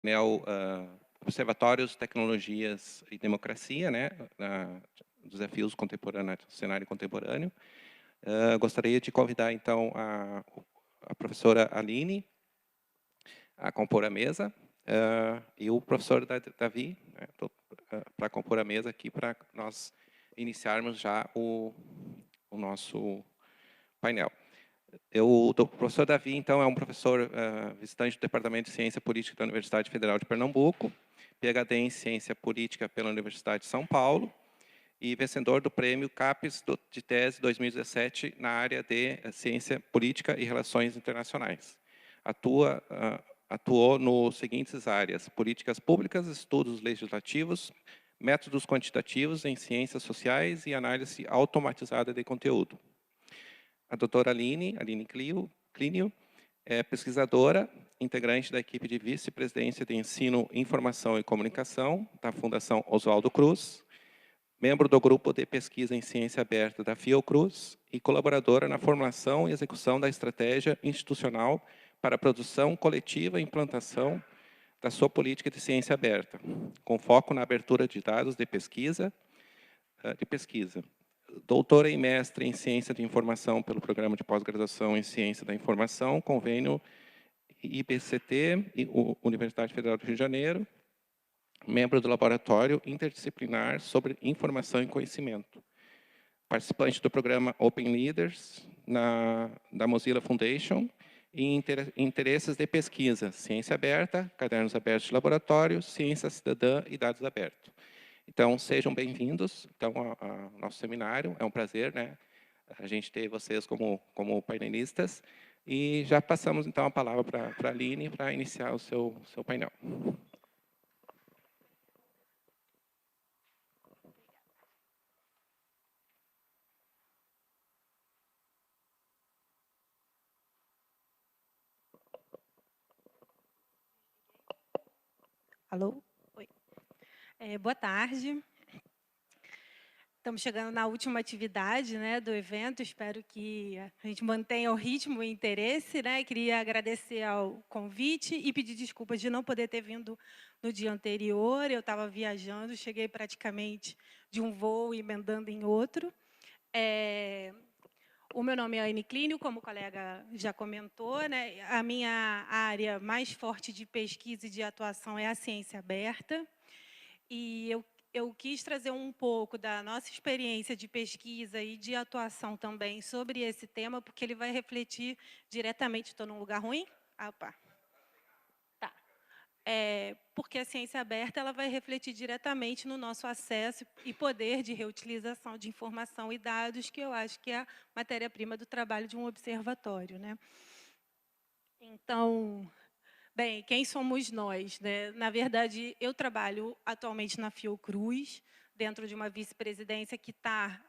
painel Observatórios, Tecnologias e Democracia, né, desafios contemporâneos, cenário contemporâneo. Gostaria de convidar, então, a professora Aline a compor a mesa, e o professor Davi, né, para compor a mesa aqui, para nós iniciarmos já o nosso painel. O professor Davi, então, é um professor visitante do Departamento de Ciência Política da Universidade Federal de Pernambuco, PhD em Ciência Política pela Universidade de São Paulo e vencedor do Prêmio CAPES de Tese 2017 na área de Ciência Política e Relações Internacionais. Atuou nos seguintes áreas: políticas públicas, estudos legislativos, métodos quantitativos em ciências sociais e análise automatizada de conteúdo. A doutora Aline Clínio, é pesquisadora, integrante da equipe de vice-presidência de Ensino, Informação e Comunicação da Fundação Oswaldo Cruz, membro do grupo de pesquisa em ciência aberta da Fiocruz e colaboradora na formulação e execução da estratégia institucional para a produção coletiva e implantação da sua política de ciência aberta, com foco na abertura de dados de pesquisa. Doutora e mestre em Ciência de Informação pelo Programa de Pós-Graduação em Ciência da Informação, convênio IBCT, Universidade Federal do Rio de Janeiro, membro do Laboratório Interdisciplinar sobre Informação e Conhecimento, participante do programa Open Leaders da Mozilla Foundation e interesses de pesquisa, ciência aberta, cadernos abertos de laboratório, ciência cidadã e dados abertos. Então, sejam bem-vindos então, ao nosso seminário. É um prazer, né, a gente ter vocês como painelistas. E já passamos, então, a palavra para a Aline para iniciar o seu painel. Alô? Oi. Boa tarde. Estamos chegando na última atividade, né, do evento. Espero que a gente mantenha o ritmo e interesse, né? Queria agradecer ao convite e pedir desculpas de não poder ter vindo no dia anterior. Eu estava viajando, cheguei praticamente de um voo emendando em outro. O meu nome é Anne Clínio, como o colega já comentou, né? A minha área mais forte de pesquisa e de atuação é a ciência aberta. E eu quis trazer um pouco da nossa experiência de pesquisa e de atuação também sobre esse tema, porque ele vai refletir diretamente... Estou num lugar ruim? Opa. Tá. Porque a ciência aberta ela vai refletir diretamente no nosso acesso e poder de reutilização de informação e dados, que eu acho que é a matéria-prima do trabalho de um observatório, né? Então, bem, quem somos nós, né? Na verdade, eu trabalho atualmente na Fiocruz, dentro de uma vice-presidência que está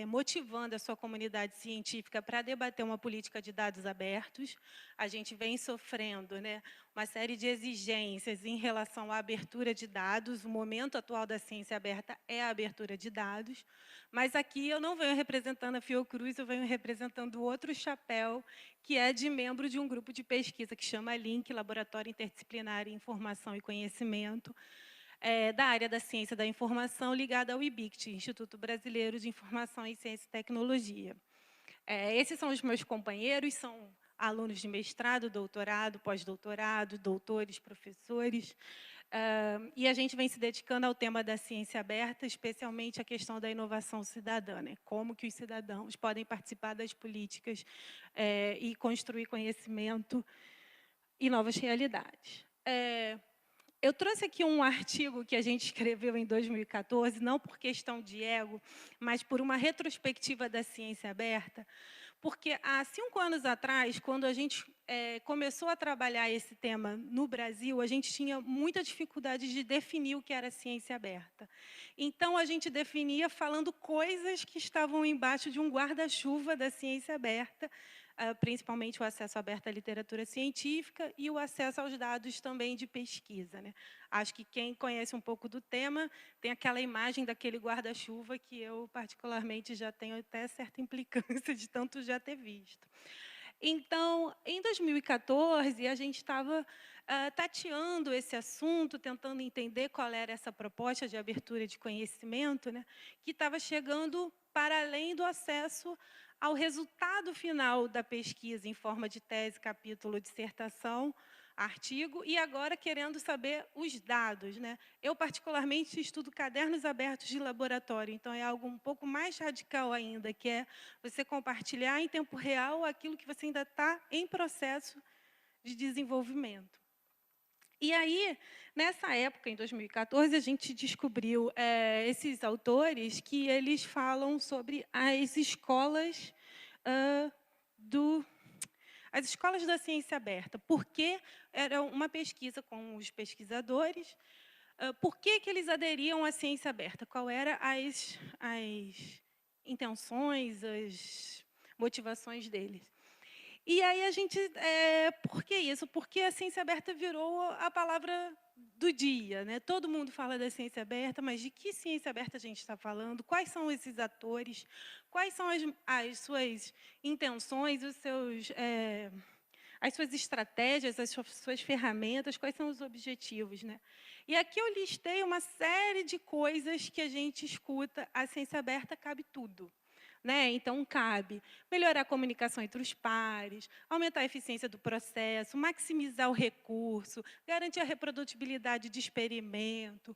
motivando a sua comunidade científica para debater uma política de dados abertos. A gente vem sofrendo, né, uma série de exigências em relação à abertura de dados. O momento atual da ciência aberta é a abertura de dados. Mas aqui eu não venho representando a Fiocruz, eu venho representando outro chapéu, que é de membro de um grupo de pesquisa que chama LINC, Laboratório Interdisciplinar em Informação e Conhecimento, da área da ciência da informação, ligada ao IBICT, Instituto Brasileiro de Informação em Ciência e Tecnologia. Esses são os meus companheiros, são alunos de mestrado, doutorado, pós-doutorado, doutores, professores, e a gente vem se dedicando ao tema da ciência aberta, especialmente a questão da inovação cidadã, né? Como que os cidadãos podem participar das políticas e construir conhecimento e novas realidades. Eu trouxe aqui um artigo que a gente escreveu em 2014, não por questão de ego, mas por uma retrospectiva da ciência aberta, porque há 5 anos atrás, quando a gente começou a trabalhar esse tema no Brasil, a gente tinha muita dificuldade de definir o que era ciência aberta. Então, a gente definia falando coisas que estavam embaixo de um guarda-chuva da ciência aberta, principalmente o acesso aberto à literatura científica e o acesso aos dados também de pesquisa, né? Acho que quem conhece um pouco do tema tem aquela imagem daquele guarda-chuva que eu, particularmente, já tenho até certa implicância de tanto já ter visto. Então, em 2014, a gente estava tateando esse assunto, tentando entender qual era essa proposta de abertura de conhecimento, né, que estava chegando para além do acesso ao resultado final da pesquisa, em forma de tese, capítulo, dissertação, artigo, e agora querendo saber os dados, né? Eu, particularmente, estudo cadernos abertos de laboratório, então é algo um pouco mais radical ainda, que é você compartilhar em tempo real aquilo que você ainda está em processo de desenvolvimento. E aí, nessa época, em 2014, a gente descobriu esses autores que eles falam sobre as escolas do as escolas da ciência aberta, porque era uma pesquisa com os pesquisadores, por que eles aderiam à ciência aberta, qual eram as intenções, as motivações deles. E aí a gente, por que isso? Porque a ciência aberta virou a palavra do dia, né? Todo mundo fala da ciência aberta, mas de que ciência aberta a gente está falando? Quais são esses atores? Quais são as suas intenções, as suas estratégias, as suas ferramentas, quais são os objetivos, né? E aqui eu listei uma série de coisas que a gente escuta, a ciência aberta cabe tudo. Né? Então, cabe melhorar a comunicação entre os pares, aumentar a eficiência do processo, maximizar o recurso, garantir a reprodutibilidade de experimento,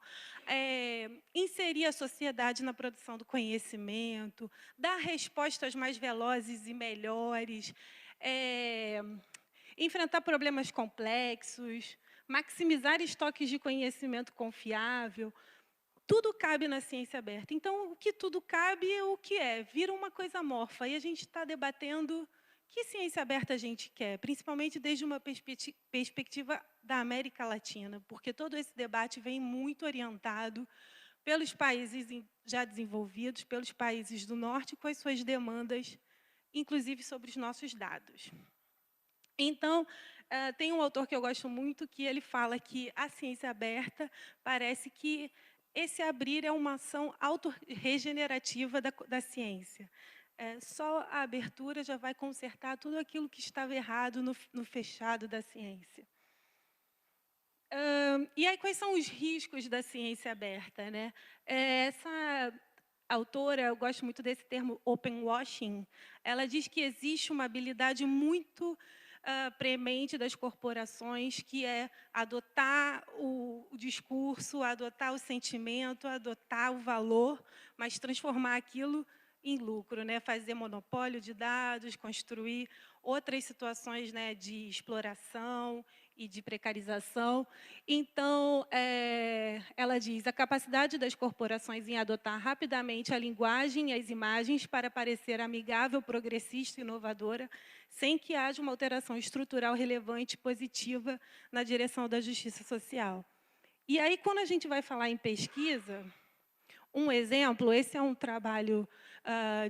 inserir a sociedade na produção do conhecimento, dar respostas mais velozes e melhores, enfrentar problemas complexos, maximizar estoques de conhecimento confiável. Tudo cabe na ciência aberta. Então, o que tudo cabe é o que é. Vira uma coisa amorfa. E a gente está debatendo que ciência aberta a gente quer, principalmente desde uma perspectiva da América Latina, porque todo esse debate vem muito orientado pelos países já desenvolvidos, pelos países do Norte, com as suas demandas, inclusive sobre os nossos dados. Então, tem um autor que eu gosto muito, que ele fala que a ciência aberta parece que esse abrir é uma ação autorregenerativa da ciência. Só a abertura já vai consertar tudo aquilo que estava errado no fechado da ciência. E aí, quais são os riscos da ciência aberta, né? Essa autora, eu gosto muito desse termo open washing, ela diz que existe uma habilidade muito premente das corporações, que é adotar o discurso, adotar o sentimento, adotar o valor, mas transformar aquilo em lucro, né? Fazer monopólio de dados, construir outras situações, né, de exploração e de precarização. Então, ela diz, a capacidade das corporações em adotar rapidamente a linguagem e as imagens para parecer amigável, progressista e inovadora, sem que haja uma alteração estrutural relevante e positiva na direção da justiça social. E aí, quando a gente vai falar em pesquisa, um exemplo, esse é um trabalho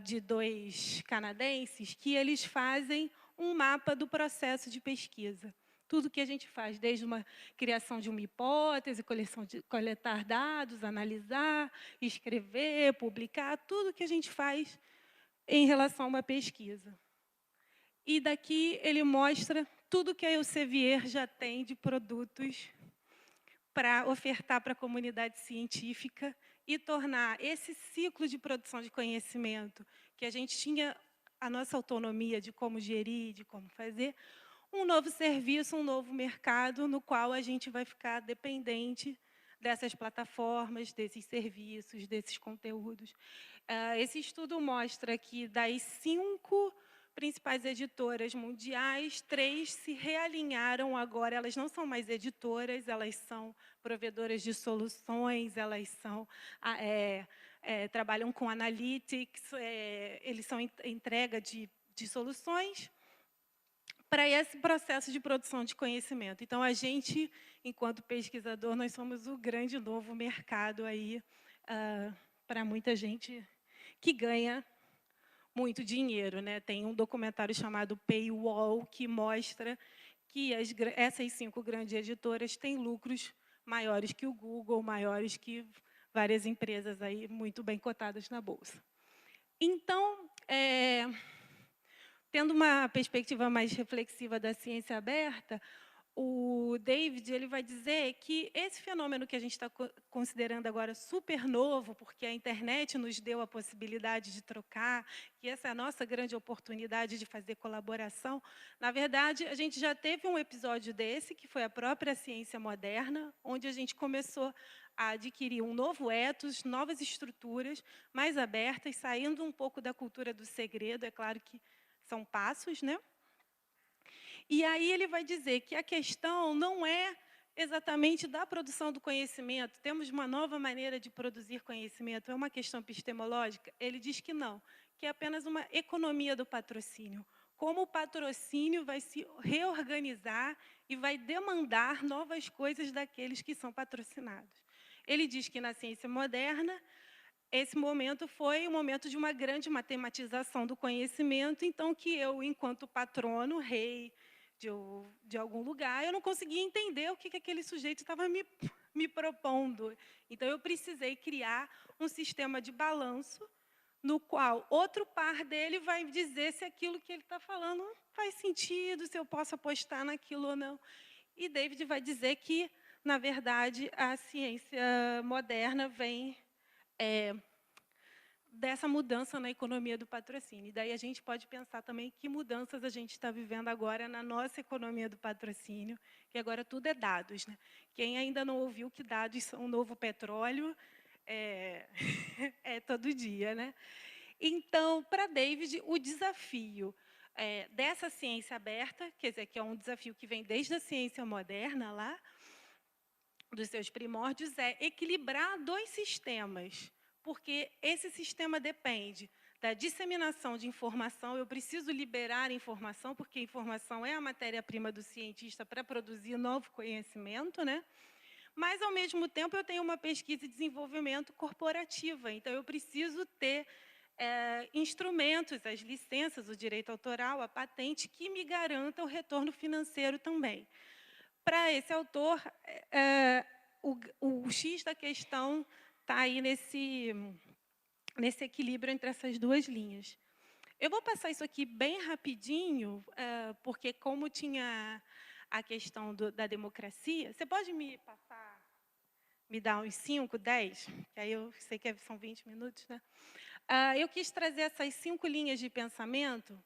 de 2 canadenses, que eles fazem um mapa do processo de pesquisa. Tudo que a gente faz, desde uma criação de uma hipótese, coletar dados, analisar, escrever, publicar, tudo que a gente faz em relação a uma pesquisa. E daqui ele mostra tudo que a Elsevier já tem de produtos para ofertar para a comunidade científica e tornar esse ciclo de produção de conhecimento, que a gente tinha a nossa autonomia de como gerir, de como fazer, um novo serviço, um novo mercado, no qual a gente vai ficar dependente dessas plataformas, desses serviços, desses conteúdos. Esse estudo mostra que das 5 principais editoras mundiais, 3 se realinharam agora, elas não são mais editoras, elas são provedoras de soluções, elas são, trabalham com analytics, eles são entrega de soluções para esse processo de produção de conhecimento. Então, a gente, enquanto pesquisador, nós somos o grande novo mercado aí para muita gente que ganha muito dinheiro, né? Tem um documentário chamado Paywall, que mostra que essas 5 grandes editoras têm lucros maiores que o Google, maiores que várias empresas aí muito bem cotadas na Bolsa. Então, tendo uma perspectiva mais reflexiva da ciência aberta, o David ele vai dizer que esse fenômeno que a gente está considerando agora super novo, porque a internet nos deu a possibilidade de trocar, que essa é a nossa grande oportunidade de fazer colaboração, na verdade, a gente já teve um episódio desse, que foi a própria ciência moderna, onde a gente começou a adquirir um novo ethos, novas estruturas mais abertas, saindo um pouco da cultura do segredo, é claro que são passos, né? E aí ele vai dizer que a questão não é exatamente da produção do conhecimento, temos uma nova maneira de produzir conhecimento, é uma questão epistemológica? Ele diz que não, que é apenas uma economia do patrocínio. Como o patrocínio vai se reorganizar e vai demandar novas coisas daqueles que são patrocinados. Ele diz que na ciência moderna, esse momento foi o momento de uma grande matematização do conhecimento, então que eu, enquanto patrono, rei de algum lugar, eu não conseguia entender o que aquele sujeito estava me propondo. Então, eu precisei criar um sistema de balanço no qual outro par dele vai dizer se aquilo que ele está falando faz sentido, se eu posso apostar naquilo ou não. E David vai dizer que, na verdade, a ciência moderna vem dessa mudança na economia do patrocínio. E daí a gente pode pensar também que mudanças a gente está vivendo agora na nossa economia do patrocínio, que agora tudo é dados, né? Quem ainda não ouviu que dados são o novo petróleo, é todo dia, né? Então, para David, o desafio dessa ciência aberta, quer dizer, que é um desafio que vem desde a ciência moderna lá, dos seus primórdios, é equilibrar dois sistemas, porque esse sistema depende da disseminação de informação, eu preciso liberar informação, porque informação é a matéria-prima do cientista para produzir novo conhecimento, né? Mas, ao mesmo tempo, eu tenho uma pesquisa e desenvolvimento corporativa, então eu preciso ter instrumentos, as licenças, o direito autoral, a patente, que me garantam o retorno financeiro também. Para esse autor, o X da questão está aí nesse equilíbrio entre essas duas linhas. Eu vou passar isso aqui bem rapidinho, porque como tinha a questão da democracia, você pode me dar uns 5, 10? Que aí eu sei que são 20 minutos, né? Eu quis trazer essas 5 linhas de pensamento,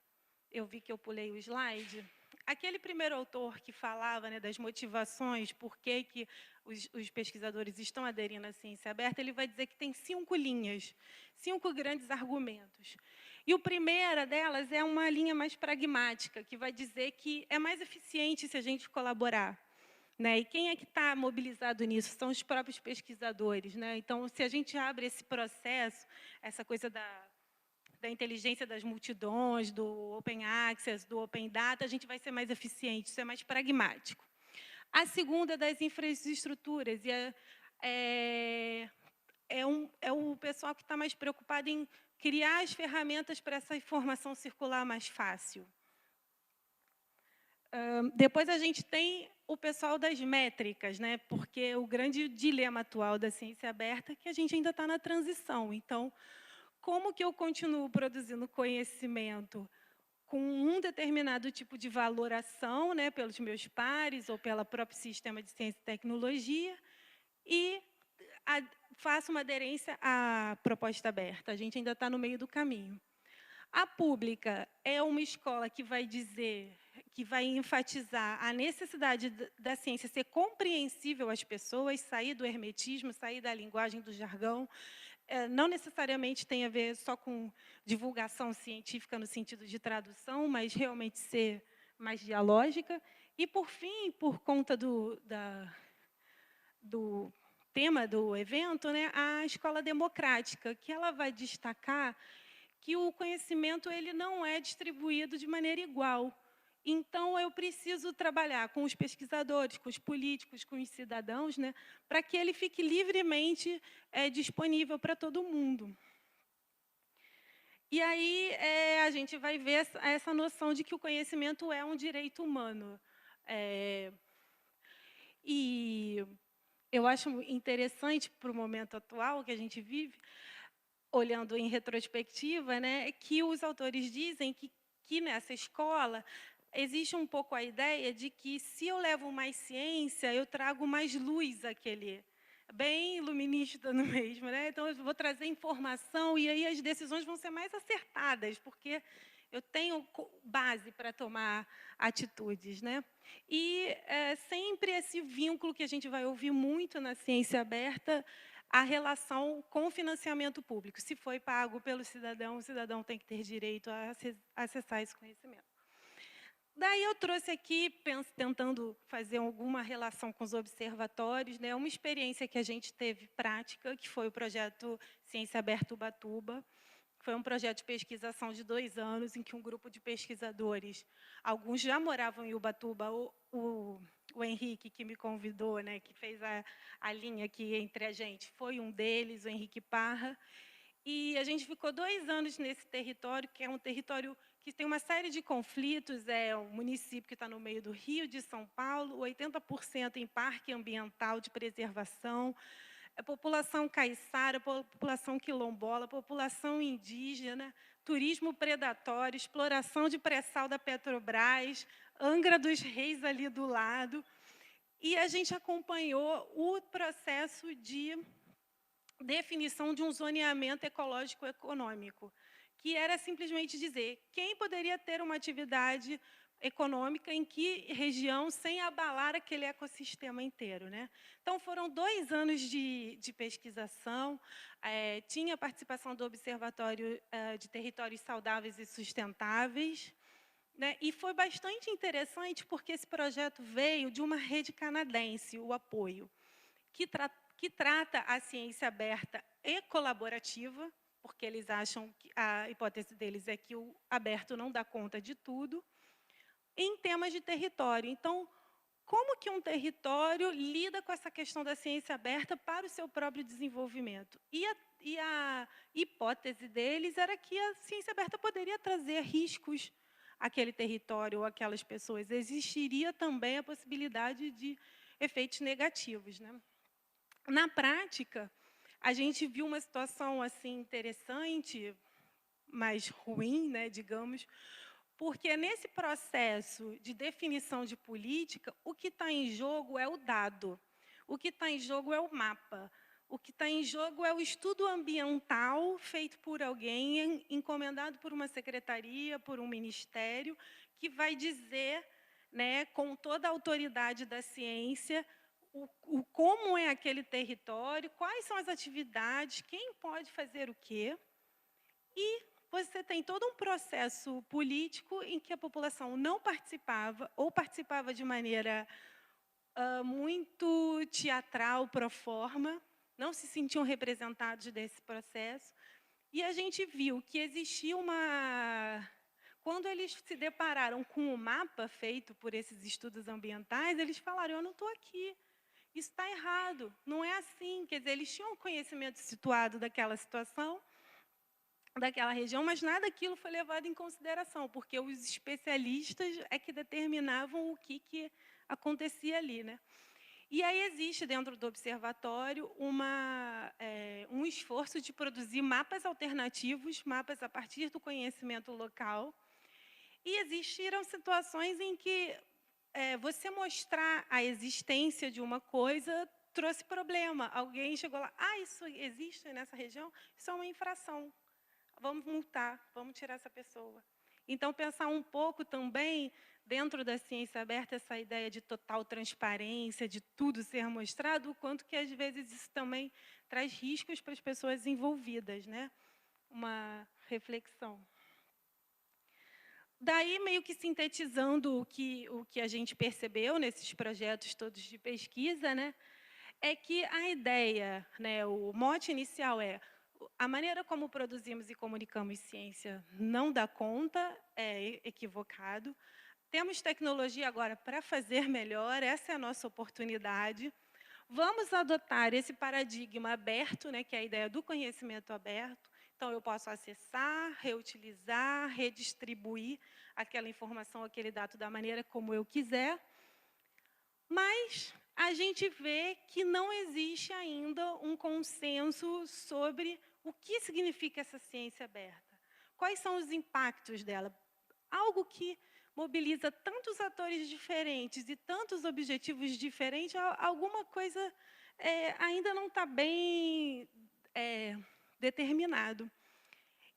eu vi que eu pulei o slide. Aquele primeiro autor que falava, né, das motivações, por que os pesquisadores estão aderindo à ciência aberta, ele vai dizer que tem 5 linhas, 5 grandes argumentos. E a primeira delas é uma linha mais pragmática, que vai dizer que é mais eficiente se a gente colaborar. Né? E quem é que está mobilizado nisso? São os próprios pesquisadores. Né? Então, se a gente abre esse processo, essa coisa da inteligência das multidões, do Open Access, do Open Data, a gente vai ser mais eficiente, isso é mais pragmático. A segunda é das infraestruturas, e é o pessoal que está mais preocupado em criar as ferramentas para essa informação circular mais fácil. Depois a gente tem o pessoal das métricas, né? Porque o grande dilema atual da ciência aberta é que a gente ainda está na transição. Então, como que eu continuo produzindo conhecimento com um determinado tipo de valoração, né, pelos meus pares ou pelo próprio sistema de ciência e tecnologia, e faço uma aderência à proposta aberta. A gente ainda está no meio do caminho. A pública é uma escola que vai dizer, que vai enfatizar a necessidade da ciência ser compreensível às pessoas, sair do hermetismo, sair da linguagem do jargão. Não necessariamente tem a ver só com divulgação científica no sentido de tradução, mas realmente ser mais dialógica. E, por fim, por conta do tema do evento, né, a escola democrática, que ela vai destacar que o conhecimento ele não é distribuído de maneira igual. Então, eu preciso trabalhar com os pesquisadores, com os políticos, com os cidadãos, né, para que ele fique livremente disponível para todo mundo. E aí a gente vai ver essa noção de que o conhecimento é um direito humano. E eu acho interessante, para o momento atual que a gente vive, olhando em retrospectiva, né, que os autores dizem que que nessa escola existe um pouco a ideia de que, se eu levo mais ciência, eu trago mais luz àquele, bem iluminista no mesmo, né? Então, eu vou trazer informação e aí as decisões vão ser mais acertadas, porque eu tenho base para tomar atitudes, né? E sempre esse vínculo que a gente vai ouvir muito na ciência aberta, a relação com o financiamento público. Se foi pago pelo cidadão, o cidadão tem que ter direito a acessar esse conhecimento. Daí eu trouxe aqui, tentando fazer alguma relação com os observatórios, né, uma experiência que a gente teve prática, que foi o projeto Ciência Aberta Ubatuba. Foi um projeto de pesquisação de 2 anos, em que um grupo de pesquisadores, alguns já moravam em Ubatuba, o Henrique, que me convidou, né, que fez a linha aqui entre a gente, foi um deles, o Henrique Parra. E a gente ficou 2 anos nesse território, que é um território que tem uma série de conflitos, é um município que está no meio do Rio de São Paulo, 80% em parque ambiental de preservação, a população caiçara, população quilombola, população indígena, turismo predatório, exploração de pré-sal da Petrobras, Angra dos Reis ali do lado. E a gente acompanhou o processo de definição de um zoneamento ecológico-econômico, que era simplesmente dizer quem poderia ter uma atividade econômica em que região sem abalar aquele ecossistema inteiro, né? Então, foram 2 anos de pesquisação, tinha a participação do Observatório de Territórios Saudáveis e Sustentáveis, né? E foi bastante interessante, porque esse projeto veio de uma rede canadense, o apoio, que trata a ciência aberta e colaborativa, porque eles acham que a hipótese deles é que o aberto não dá conta de tudo, em temas de território. Então, como que um território lida com essa questão da ciência aberta para o seu próprio desenvolvimento? E a hipótese deles era que a ciência aberta poderia trazer riscos àquele território ou àquelas pessoas. Existiria também a possibilidade de efeitos negativos, né? Na prática, a gente viu uma situação assim interessante, mais ruim, né, digamos, porque nesse processo de definição de política, o que está em jogo é o dado, o que está em jogo é o mapa, o que está em jogo é o estudo ambiental feito por alguém, encomendado por uma secretaria, por um ministério, que vai dizer, né, com toda a autoridade da ciência, como é aquele território, quais são as atividades, quem pode fazer o quê. E você tem todo um processo político em que a população não participava, ou participava de maneira muito teatral, pro forma, não se sentiam representados desse processo. E a gente viu que existia uma... Quando eles se depararam com o mapa feito por esses estudos ambientais, eles falaram, eu não estou aqui. Isso está errado, não é assim. Quer dizer, eles tinham conhecimento situado daquela situação, daquela região, mas nada daquilo foi levado em consideração, porque os especialistas é que determinavam o que acontecia ali, né? E aí existe, dentro do observatório, um esforço de produzir mapas alternativos, mapas a partir do conhecimento local, e existiram situações em que você mostrar a existência de uma coisa trouxe problema. Alguém chegou lá, isso existe nessa região? Isso é uma infração. Vamos multar, vamos tirar essa pessoa. Então, pensar um pouco também, dentro da ciência aberta, essa ideia de total transparência, de tudo ser mostrado, o quanto que, às vezes, isso também traz riscos para as pessoas envolvidas, né? Uma reflexão. Daí, meio que sintetizando o que a gente percebeu nesses projetos todos de pesquisa, né, é que a ideia, né, o mote inicial é a maneira como produzimos e comunicamos ciência não dá conta, é equivocado. Temos tecnologia agora para fazer melhor, essa é a nossa oportunidade. Vamos adotar esse paradigma aberto, né, que é a ideia do conhecimento aberto. Então, eu posso acessar, reutilizar, redistribuir aquela informação, aquele dado da maneira como eu quiser. Mas a gente vê que não existe ainda um consenso sobre o que significa essa ciência aberta. Quais são os impactos dela? algo que mobiliza tantos atores diferentes e tantos objetivos diferentes, alguma coisa ainda não está bem determinado.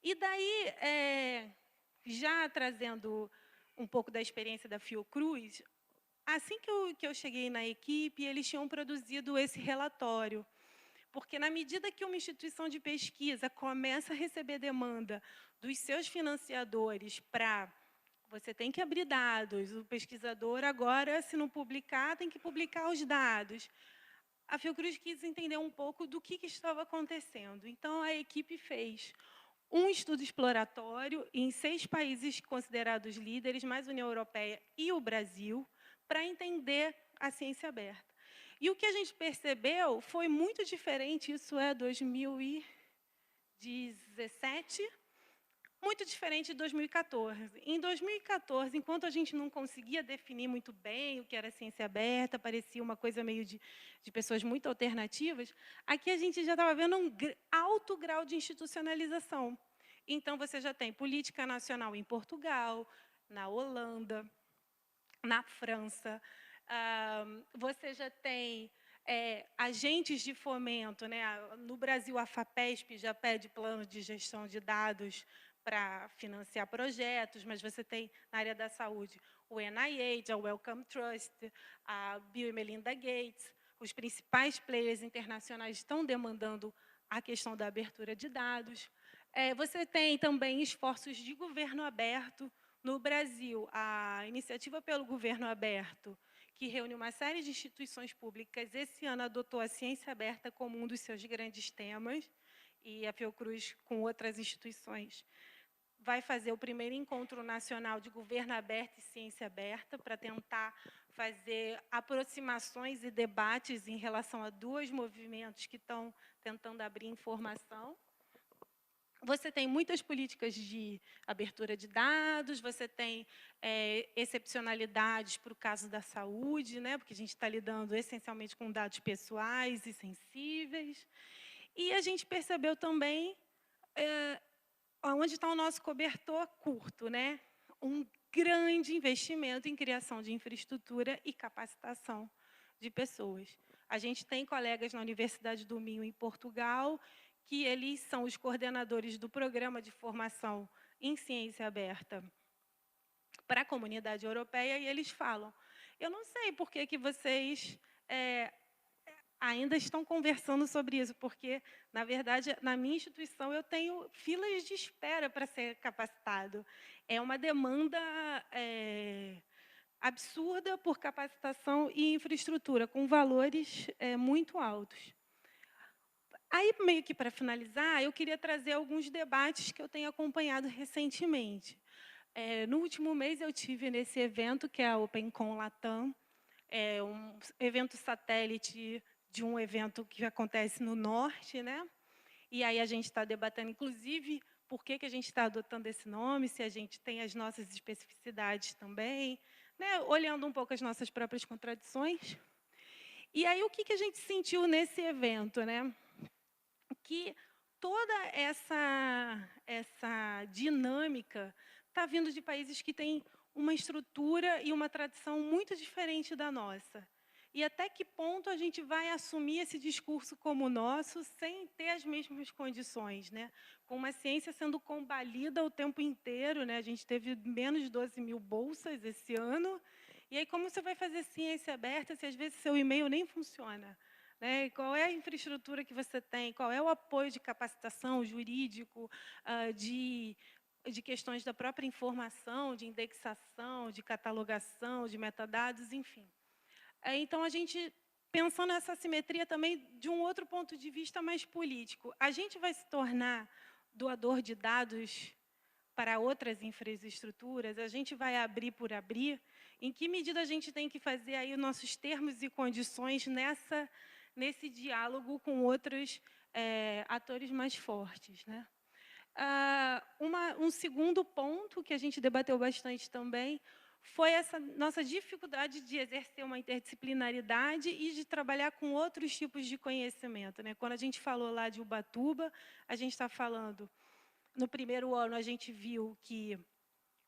E daí, já trazendo um pouco da experiência da Fiocruz, assim que eu cheguei na equipe, eles tinham produzido esse relatório. Porque, na medida que uma instituição de pesquisa começa a receber demanda dos seus financiadores para... Você tem que abrir dados, o pesquisador agora, se não publicar, tem que publicar os dados. A Fiocruz quis entender um pouco do que estava acontecendo. Então, a equipe fez um estudo exploratório em 6 países considerados líderes, mais a União Europeia e o Brasil, para entender a ciência aberta. E o que a gente percebeu foi muito diferente, isso é 2017, muito diferente de 2014. Em 2014, enquanto a gente não conseguia definir muito bem o que era ciência aberta, parecia uma coisa meio de pessoas muito alternativas, aqui a gente já estava vendo um alto grau de institucionalização. Então, você já tem política nacional em Portugal, na Holanda, na França, você já tem agentes de fomento, né? No Brasil, a FAPESP já pede plano de gestão de dados para financiar projetos, mas você tem, na área da saúde, o NIH, a Wellcome Trust, a Bill e Melinda Gates, os principais players internacionais estão demandando a questão da abertura de dados. Você tem também esforços de governo aberto. No Brasil, a Iniciativa pelo Governo Aberto, que reúne uma série de instituições públicas, esse ano adotou a ciência aberta como um dos seus grandes temas, e a Fiocruz, com outras instituições, vai fazer o primeiro encontro nacional de governo aberto e ciência aberta, para tentar fazer aproximações e debates em relação a 2 movimentos que estão tentando abrir informação. Você tem muitas políticas de abertura de dados, você tem excepcionalidades para o caso da saúde, né, porque a gente está lidando essencialmente com dados pessoais e sensíveis. E a gente percebeu também onde está o nosso cobertor curto, né? Um grande investimento em criação de infraestrutura e capacitação de pessoas. A gente tem colegas na Universidade do Minho, em Portugal, que eles são os coordenadores do programa de formação em ciência aberta para a comunidade europeia, e eles falam, eu não sei por que vocês ainda estão conversando sobre isso, porque, na verdade, na minha instituição, eu tenho filas de espera para ser capacitado. É uma demanda absurda por capacitação e infraestrutura, com valores muito altos. Aí, meio que para finalizar, eu queria trazer alguns debates que eu tenho acompanhado recentemente. No último mês, eu tive nesse evento, que é a OpenCon Latam, um evento satélite de um evento que acontece no norte, né? E aí a gente está debatendo, inclusive, por que a gente está adotando esse nome, se a gente tem as nossas especificidades também, né? Olhando um pouco as nossas próprias contradições. E aí, o que a gente sentiu nesse evento, né? Que toda essa dinâmica está vindo de países que têm uma estrutura e uma tradição muito diferente da nossa. E até que ponto a gente vai assumir esse discurso como nosso sem ter as mesmas condições, né? Com uma ciência sendo combalida o tempo inteiro, né? A gente teve menos de 12 mil bolsas esse ano. E aí, como você vai fazer ciência aberta se às vezes seu e-mail nem funciona? Né? Qual é a infraestrutura que você tem? Qual é o apoio de capacitação jurídico, de questões da própria informação, de indexação, de catalogação, de metadados, enfim. Então, a gente, pensando nessa assimetria também de um outro ponto de vista mais político, a gente vai se tornar doador de dados para outras infraestruturas? A gente vai abrir por abrir? Em que medida a gente tem que fazer aí os nossos termos e condições nesse diálogo com outros atores mais fortes, né? Um segundo ponto que a gente debateu bastante também foi essa nossa dificuldade de exercer uma interdisciplinaridade e de trabalhar com outros tipos de conhecimento, né? Quando a gente falou lá de Ubatuba, a gente está falando, no primeiro ano, a gente viu que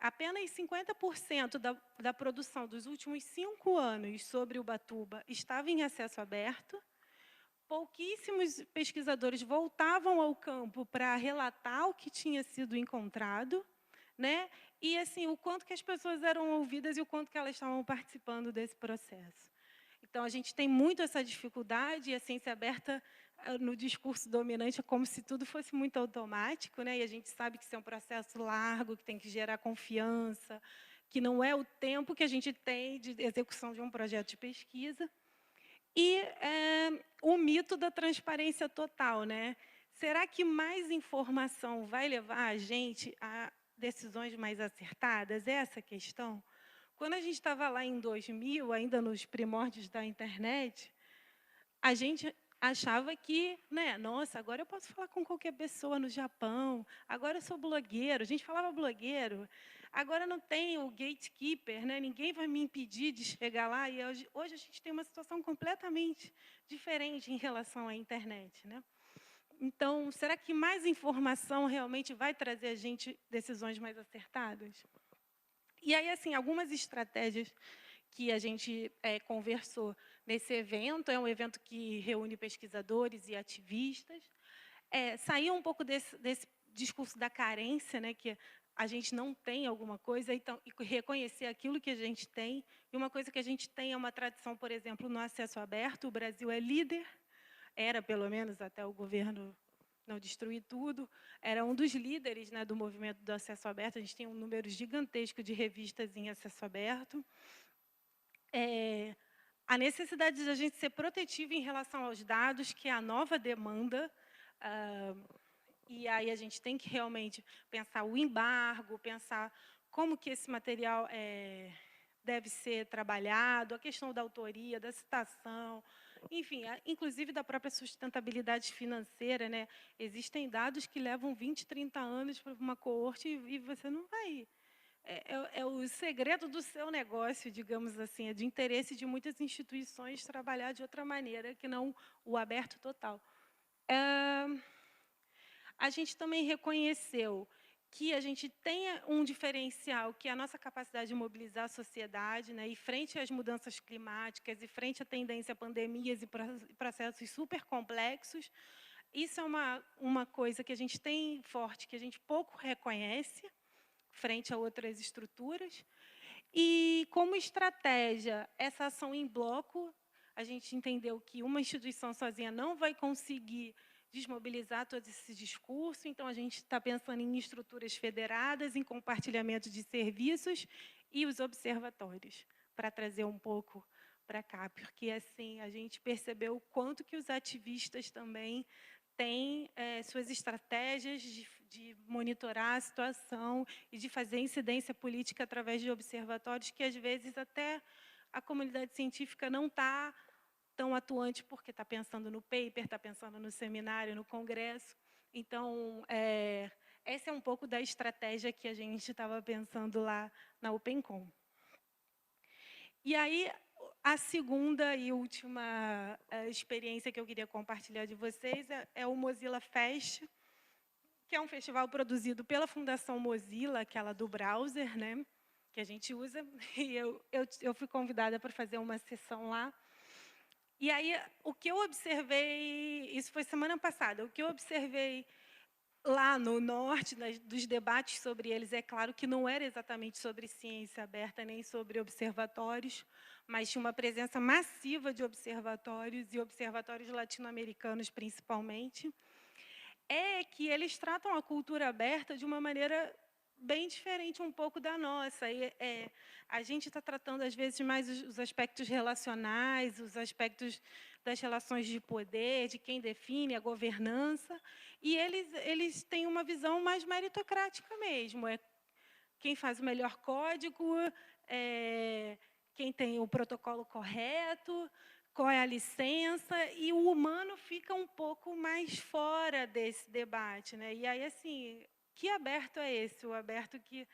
apenas 50% da produção dos últimos 5 anos sobre Ubatuba estava em acesso aberto, pouquíssimos pesquisadores voltavam ao campo para relatar o que tinha sido encontrado, né? E assim, o quanto que as pessoas eram ouvidas e o quanto que elas estavam participando desse processo. Então, a gente tem muito essa dificuldade, e a ciência aberta, no discurso dominante, é como se tudo fosse muito automático, né? E a gente sabe que isso é um processo largo, que tem que gerar confiança, que não é o tempo que a gente tem de execução de um projeto de pesquisa. E o mito da transparência total, né? Será que mais informação vai levar a gente a decisões mais acertadas? Essa é a questão. Quando a gente estava lá em 2000, ainda nos primórdios da internet, a gente achava que, né, nossa, agora eu posso falar com qualquer pessoa no Japão, agora eu sou blogueiro, a gente falava blogueiro, agora não tem o gatekeeper, né, ninguém vai me impedir de chegar lá, e hoje a gente tem uma situação completamente diferente em relação à internet, né? Então, será que mais informação realmente vai trazer a gente decisões mais acertadas? E aí, assim, algumas estratégias que a gente conversou nesse evento, é um evento que reúne pesquisadores e ativistas, sair um pouco desse discurso da carência, né, que a gente não tem alguma coisa, então, e reconhecer aquilo que a gente tem. E uma coisa que a gente tem é uma tradição, por exemplo, no acesso aberto. O Brasil é líder, era pelo menos até o governo não destruir tudo, era um dos líderes, né, do movimento do acesso aberto. A gente tem um número gigantesco de revistas em acesso aberto. A necessidade de a gente ser protetiva em relação aos dados, que é a nova demanda, e aí a gente tem que realmente pensar o embargo, pensar como que esse material deve ser trabalhado, a questão da autoria, da citação, enfim, inclusive da própria sustentabilidade financeira, né? Existem dados que levam 20, 30 anos para uma coorte e você não vai... É o segredo do seu negócio, digamos assim, é de interesse de muitas instituições trabalhar de outra maneira, que não o aberto total. A gente também reconheceu que a gente tem um diferencial, que é a nossa capacidade de mobilizar a sociedade, né, e frente às mudanças climáticas, e frente à tendência a pandemias e processos super complexos. Isso é uma coisa que a gente tem forte, que a gente pouco reconhece, frente a outras estruturas. E, como estratégia, essa ação em bloco, a gente entendeu que uma instituição sozinha não vai conseguir desmobilizar todo esse discurso, então a gente está pensando em estruturas federadas, em compartilhamento de serviços e os observatórios, para trazer um pouco para cá, porque assim a gente percebeu o quanto que os ativistas também têm suas estratégias de monitorar a situação e de fazer incidência política através de observatórios que, às vezes, até a comunidade científica não está tão atuante, porque está pensando no paper, está pensando no seminário, no congresso. Então, essa é um pouco da estratégia que a gente estava pensando lá na OpenCom. E aí, a segunda e última experiência que eu queria compartilhar de vocês é o Mozilla Fest, que é um festival produzido pela Fundação Mozilla, aquela do browser, né, que a gente usa. E eu fui convidada para fazer uma sessão lá. E aí, o que eu observei, isso foi semana passada, o que eu observei lá no norte, dos debates sobre eles, é claro que não era exatamente sobre ciência aberta, nem sobre observatórios, mas tinha uma presença massiva de observatórios, e observatórios latino-americanos, principalmente, é que eles tratam a cultura aberta de uma maneira bem diferente um pouco da nossa. A gente está tratando, às vezes, mais os aspectos relacionais, os aspectos das relações de poder, de quem define a governança, e eles têm uma visão mais meritocrática mesmo. É quem faz o melhor código, quem tem o protocolo correto, qual é a licença, e o humano fica um pouco mais fora desse debate, né? E aí, assim, que aberto é esse? O aberto que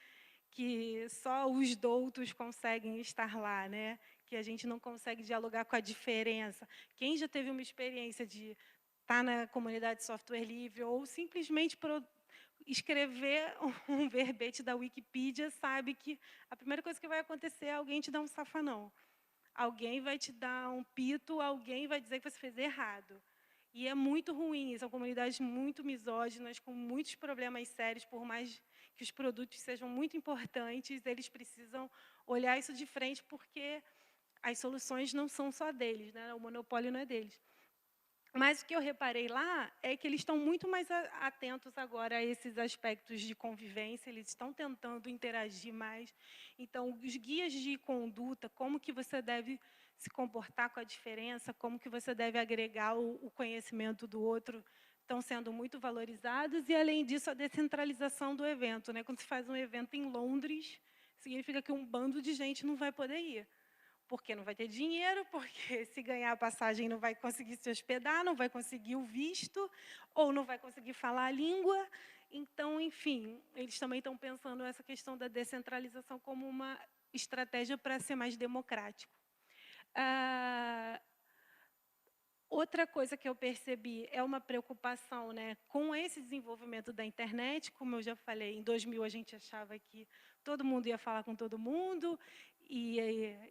só os doutos conseguem estar lá, né? Que a gente não consegue dialogar com a diferença. Quem já teve uma experiência de estar na comunidade de software livre ou simplesmente escrever um verbete da Wikipedia sabe que a primeira coisa que vai acontecer é alguém te dar um safanão. Alguém vai te dar um pito, alguém vai dizer que você fez errado. E é muito ruim, são comunidades muito misóginas, com muitos problemas sérios, por mais que os produtos sejam muito importantes, eles precisam olhar isso de frente, porque as soluções não são só deles, né? O monopólio não é deles. Mas o que eu reparei lá é que eles estão muito mais atentos agora a esses aspectos de convivência, eles estão tentando interagir mais. Então, os guias de conduta, como que você deve se comportar com a diferença, como que você deve agregar o conhecimento do outro, estão sendo muito valorizados. E, além disso, a descentralização do evento, né? Quando se faz um evento em Londres, significa que um bando de gente não vai poder ir. Porque não vai ter dinheiro, porque se ganhar a passagem não vai conseguir se hospedar, não vai conseguir o visto, ou não vai conseguir falar a língua. Então, enfim, eles também estão pensando essa questão da descentralização como uma estratégia para ser mais democrático. Outra coisa que eu percebi é uma preocupação, né, com esse desenvolvimento da internet. Como eu já falei, em 2000 a gente achava que todo mundo ia falar com todo mundo, e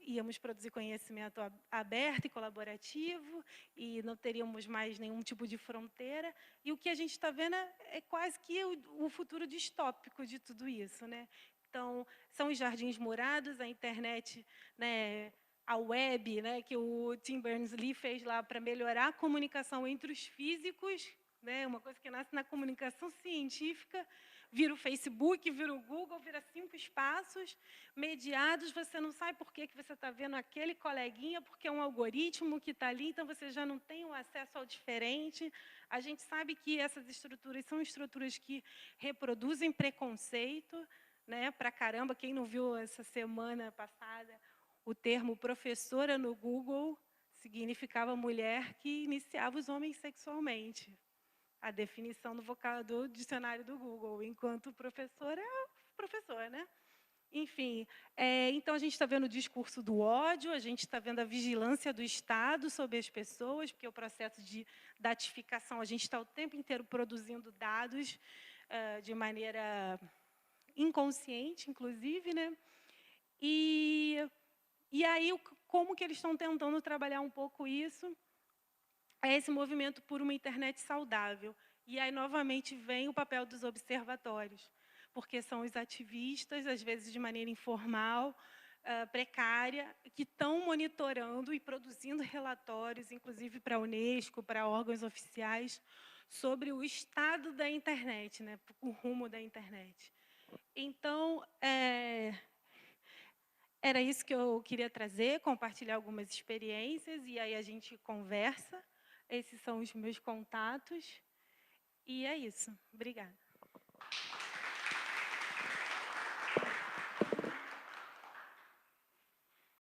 íamos produzir conhecimento aberto e colaborativo, e não teríamos mais nenhum tipo de fronteira. E o que a gente está vendo é quase que o futuro distópico de tudo isso, né? Então, são os jardins morados, a internet, né, a web, né, que o Tim Berners-Lee fez lá para melhorar a comunicação entre os físicos, né, uma coisa que nasce na comunicação científica, vira o Facebook, vira o Google, vira 5 espaços mediados, você não sabe por que você está vendo aquele coleguinha, porque é um algoritmo que está ali, então você já não tem o acesso ao diferente. A gente sabe que essas estruturas são estruturas que reproduzem preconceito, né, para caramba. Quem não viu essa semana passada o termo professora no Google significava mulher que iniciava os homens sexualmente. A definição do dicionário do Google, enquanto professor é professor, né? Enfim, então a gente está vendo o discurso do ódio, a gente está vendo a vigilância do Estado sobre as pessoas, porque o processo de datificação, a gente está o tempo inteiro produzindo dados de maneira inconsciente, inclusive, né? E aí, como que eles estão tentando trabalhar um pouco isso? É esse movimento por uma internet saudável. E aí, novamente, vem o papel dos observatórios, porque são os ativistas, às vezes de maneira informal, precária, que estão monitorando e produzindo relatórios, inclusive para a Unesco, para órgãos oficiais, sobre o estado da internet, né, o rumo da internet. Então, era isso que eu queria trazer, compartilhar algumas experiências, e aí a gente conversa. Esses são os meus contatos. E é isso. Obrigada.